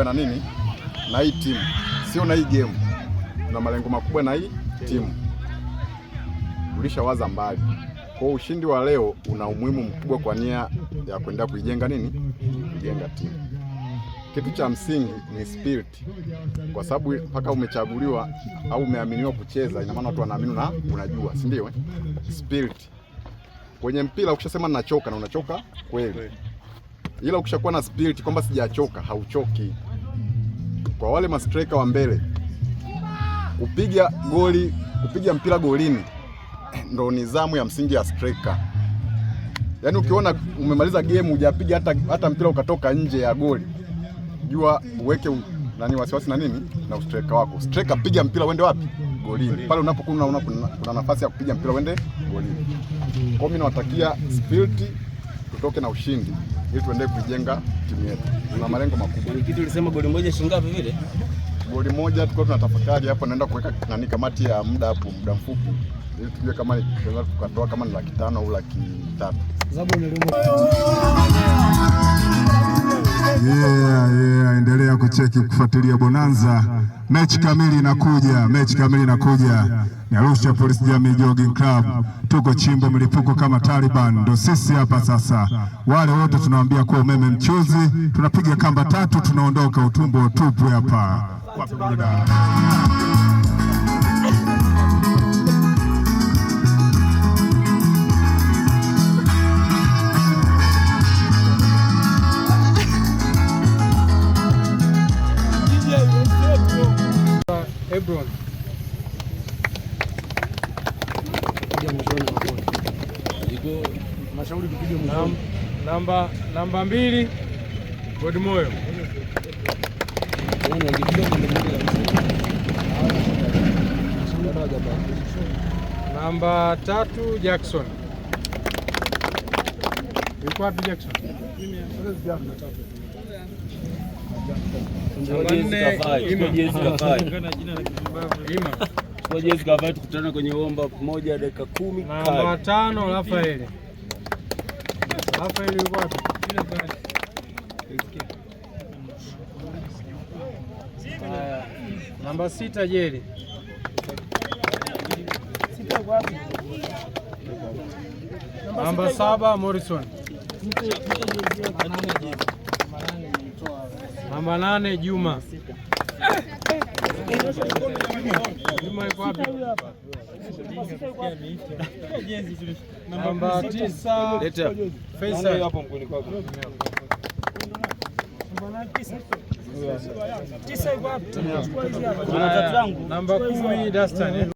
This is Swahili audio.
na nini na hii timu, sio na hii game. Tuna malengo makubwa na hii timu, tulishawaza mbali. Kwa ushindi wa leo una umuhimu mkubwa kwa nia ya kwenda kuijenga nini, kujenga timu. Kitu cha msingi ni spirit, kwa sababu mpaka umechaguliwa au umeaminiwa kucheza, ina maana watu wanaamini na unajua, si ndio? Spirit kwenye mpira, ukishasema ninachoka na unachoka kweli, ila ukishakuwa na spirit kwamba sijachoka, hauchoki. Kwa wale ma striker wa mbele, kupiga goli, kupiga mpira golini ndo nidhamu ya msingi ya striker. Yaani ukiona umemaliza game hujapiga hata mpira ukatoka nje ya goli, jua uweke nani wasiwasi na nini na striker wako. Striker, piga mpira uende wapi? Golini. Pale unapokuwa unaona kuna nafasi ya kupiga mpira uende golini. Kwa mimi nawatakia spirit, tutoke na ushindi ili tuendelee kujenga timu yetu. Tuna malengo makubwa. Kitu ulisema goli moja shilingi ngapi vile? Goli moja tuko tunatafakari hapo, naenda kuweka nani kamati ya muda hapo, muda mfupi, ili tujue kama tunaweza tukatoa kama ni 500,000 au 300,000. Endelea kucheki kufuatilia Bonanza. Mechi kamili inakuja, mechi kamili inakuja. Ni Arusha Police Jamii Jogging Club. Tuko chimbo mlipuko kama Taliban. Ndo sisi hapa sasa. Wale wote tunawaambia kwa umeme mchuzi, tunapiga kamba 3 tunaondoka utumbo tupu hapa. Ebron namba 2 Godmoyo, namba 3 Jackson. Yuko wapi Jackson? Tukutana kwenye omba moja dakika 10. Namba 5 Rafael. Rafael yuko wapi? Namba 6 Jerry. Namba 7 Morrison. Namba 8 Juma. Juma yuko wapi? Namba 9 Faisal. Namba 10 Dastan.